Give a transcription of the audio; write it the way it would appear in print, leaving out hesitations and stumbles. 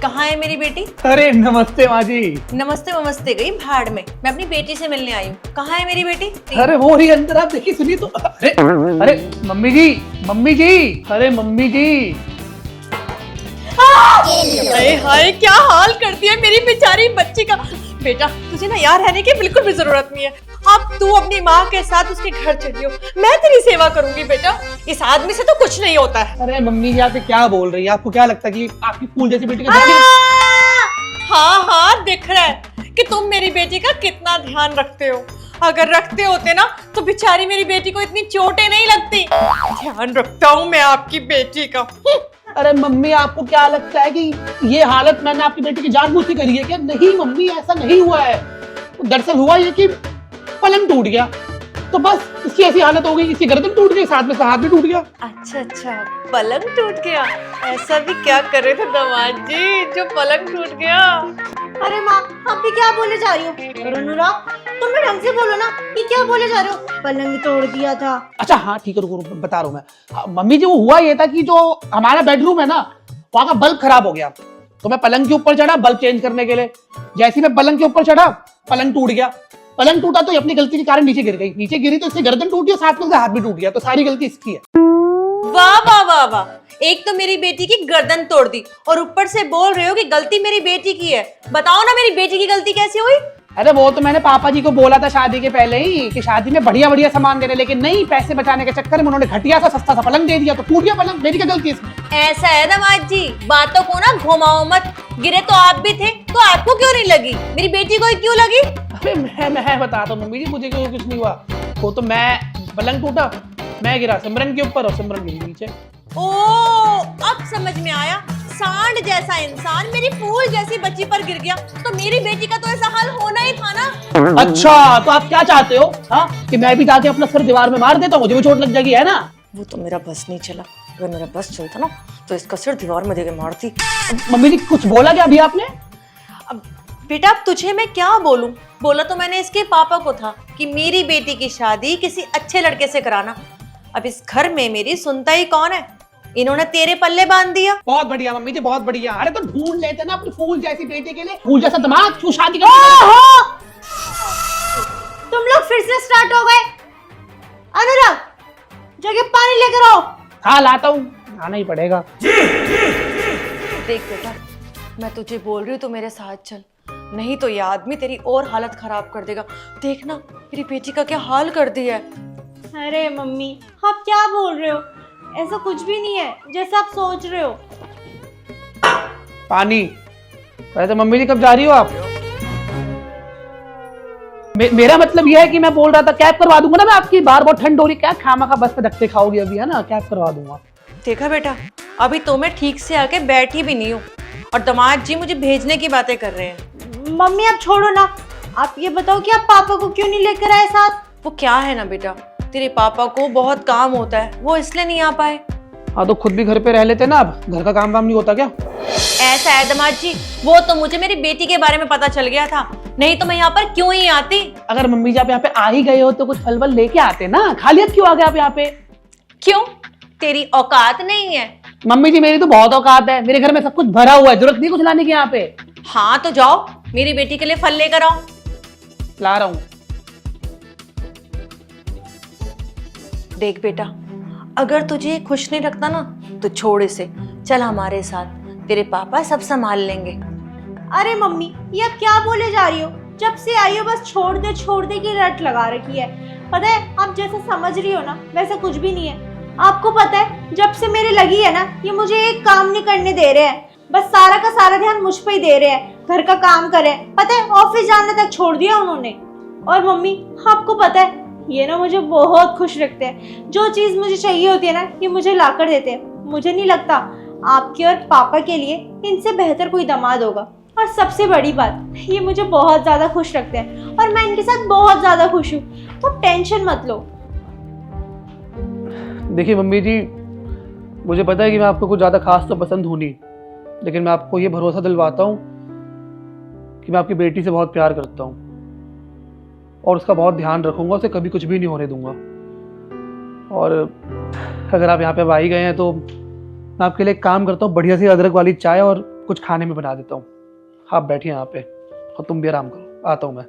कहाँ है मेरी बेटी? अरे नमस्ते माँ जी। नमस्ते नमस्ते गई भाड़ में, मैं अपनी बेटी से मिलने आई हूँ। कहाँ है मेरी बेटी? अरे वो ही अंदर, आप देखिए सुनिए तो। अरे अरे मम्मी जी, मम्मी जी, अरे मम्मी जी। अरे हाय, क्या हाल कर दिया मेरी बेचारी बच्ची का। बेटा तुझे ना यहाँ रहने की बिल्कुल भी जरूरत नहीं है। अब तू अपनी माँ के साथ उसके घर चलियो, मैं तेरी सेवा करूंगी। बेटा इस आदमी से तो कुछ नहीं होता है। अरे मम्मी जी, आप क्या बोल रही है? आपको क्या लगता है कि आपकी फूल जैसी बेटी का हाँ हाँ, दिख रहा है कि तुम मेरी बेटी का कितना ध्यान रखते हो। अगर रखते होते ना तो बेचारी मेरी बेटी को इतनी चोटें नहीं लगती। ध्यान रखता हूँ मैं आपकी बेटी का। अरे मम्मी, आपको क्या लगता है कि ये हालत मैंने आपकी बेटी की जानबूझ के करी है क्या? नहीं मम्मी, ऐसा नहीं हुआ है। दरअसल हुआ ये कि पलंग टूट गया, तो बस इसकी ऐसी हालत हो गई, इसकी गर्दन टूट गई, साथ में हाथ भी टूट गया। अच्छा अच्छा, पलंग टूट गया। ऐसा भी क्या करे थे दामाद जी जो पलंग टूट गया। अरे माँ, आप भी क्या बोले जा रही हो? अनुराग, तुम भी ढंग से बोलो ना, ये क्या बोले जा रहे हो? पलंग तोड़ दिया था। अच्छा हाँ ठीक है, रुको रुको, बता रहा हूँ मैं। मम्मी जी, वो हुआ ये था कि जो हमारा बेडरूम है ना, वहाँ का बल्ब खराब हो गया, तो मैं पलंग के ऊपर चढ़ा बल्ब चेंज करने के लिए। जैसे ही मैं पलंग के ऊपर चढ़ा, पलंग टूट गया। पलंग टूटा तो ये अपनी गलती के कारण नीचे गिर गई। नीचे गिरी तो इससे गर्दन टूट गया, साथ में उसका हाथ भी टूट गया, तो सारी गलती इसकी है। वाह वाह वाह वाह, एक तो मेरी बेटी की गर्दन तोड़ दी और ऊपर से बोल रहे हो कि गलती मेरी बेटी की है। बताओ ना मेरी बेटी की गलती कैसे हुई? अरे वो तो मैंने पापा जी को बोला था शादी के पहले ही कि शादी में बढ़िया बढ़िया सामान देने, लेकिन नहीं, पैसे बचाने के चक्कर में उन्होंने घटिया सा सस्ता सा पलंग दे दिया, तो टूट गया पलंग। मेरी क्या गलती है इसमें? ऐसा है दामाद जी, बातों को ना घुमाओ मत। गिरे तो आप भी थे, तो आपको क्यों नहीं लगी? मेरी बेटी को ही क्यों लगी? अरे मैं बताता हूँ मम्मी जी, मुझे क्यों कुछ नहीं हुआ। वो तो मैं, पलंग टूटा, मैं गिरा सिमरन के ऊपर और सिमरन गिरी नीचे। ओ, अब समझ में आया। सांड जैसा इंसान मेरी फूल जैसी बच्ची पर गिर गया, तो मेरी बेटी का तो ऐसा हाल होना ही था ना। अच्छा, तो आप क्या चाहते हो? हाँ, कि मैं भी जाके अपना सिर दीवार में मार देता हूँ, मुझे भी चोट लग जाएगी, है ना? वो तो मेरा बस नहीं चला। अगर मेरा बस चलता ना तो इसका सिर दीवार में देके मारती। मम्मी जी, कुछ बोला क्या अभी आपने? अब बेटा, अब तुझे मैं क्या बोलूं? बोला तो मैंने इसके पापा को था कि मेरी बेटी की शादी किसी अच्छे लड़के से कराना। अब इस घर में मेरी सुनता ही कौन है? इन्होंने तेरे पल्ले बांध दिया। बहुत बढ़िया मम्मी जी, बहुत बढ़िया। अरे तो ढूंढ लेते ना अपनी फूल जैसी बेटी के लिए फूल जैसा दिमाग, क्यों शादी कर? तुम लोग फिर से स्टार्ट हो गए। अनुराग, जगह पानी लेकर आओ। हाँ लाता हूँ, आना ही पड़ेगा। देख बेटा, मैं तुझे बोल रही हूँ तो मेरे साथ चल, नहीं तो ये आदमी तेरी और हालत खराब कर देगा। देखना मेरी बेटी का क्या हाल कर दिया है। अरे मम्मी, आप क्या बोल रहे हो? ऐसा कुछ भी नहीं है जैसा आप सोच रहे हो। पानी। वैसे मम्मी जी कब जा रही हो आप? मेरा मतलब यह है कि मैं बोल रहा था कैब करवा दूंगा ना मैं आपकी। बार बहुत ठंड हो रही, क्या खामा का बस पे धक्के खाओगी अभी, है ना? कैब करवा दूंगा। देखा बेटा, अभी तो मैं ठीक से आके बैठी भी नहीं हूँ और दामाद जी मुझे भेजने की बातें कर रहे हैं। मम्मी आप छोड़ो ना, आप ये बताओ कि आप पापा को क्यों नहीं लेकर आए साथ? वो क्या है ना बेटा, तेरे पापा को बहुत काम होता है, वो इसलिए नहीं आ पाए। हाँ तो खुद भी घर पे रह लेते ना, अब घर का काम वाम नहीं होता क्या? ऐसा है दामाद जी, वो तो मुझे मेरी बेटी के बारे में पता चल गया था, नहीं तो मैं यहाँ पर क्यों ही आती। अगर मम्मी जी आप यहाँ पे आ ही गए हो तो कुछ फल वल लेके आते ना, खाली अब क्यों आ गए आप यहाँ पे? क्यों, तेरी औकात नहीं है? मम्मी जी मेरी तो बहुत औकात है, मेरे घर में सब कुछ भरा हुआ है, जरूरत नहीं कुछ लाने की यहाँ पे। हाँ तो जाओ मेरी बेटी के लिए फल लेकर आओ। ला रहा हूँ। देख बेटा, अगर तुझे खुश नहीं रखता ना तो छोड़ इसे, चल हमारे साथ, तेरे पापा सब संभाल लेंगे। अरे मम्मी, ये आप क्या बोले जा रही हो? जब से आई हो बस छोड़ दे की रट लगा रखी है। पता है, आप जैसा समझ रही हो ना वैसा कुछ भी नहीं है। आपको पता है, जब से मेरे लगी है ना, ये मुझे एक काम नहीं करने दे रहे हैं, बस सारा का सारा ध्यान मुझ पे ही दे रहे हैं। घर का काम करें, पता है ऑफिस जाने तक छोड़ दिया उन्होंने। और मम्मी, आपको पता है ये ना मुझे बहुत खुश रखते हैं। जो चीज़ मुझे चाहिए होती है ना, ये मुझे ला कर देते हैं। मुझे नहीं लगता आपके और पापा के लिए इनसे बेहतर कोई दामाद होगा। और सबसे बड़ी बात, ये मुझे बहुत ज़्यादा खुश रखते हैं और मैं इनके साथ बहुत ज़्यादा खुश हूँ, तो टेंशन मत लो। देखिए मम्मी जी, मुझे पता है कि मैं आपको कुछ ज़्यादा खास तो पसंद हूँ नहीं, लेकिन मैं आपको ये भरोसा दिलवाता हूँ कि मैं आपकी बेटी से बहुत प्यार करता हूँ और उसका बहुत ध्यान रखूंगा, उसे कभी कुछ भी नहीं होने दूंगा। और अगर आप यहाँ पे अब आ ही गए हैं तो मैं आपके लिए एक काम करता हूँ, बढ़िया सी अदरक वाली चाय और कुछ खाने में बना देता हूँ। आप बैठिए यहाँ पे और तुम भी आराम करो, आता हूँ मैं।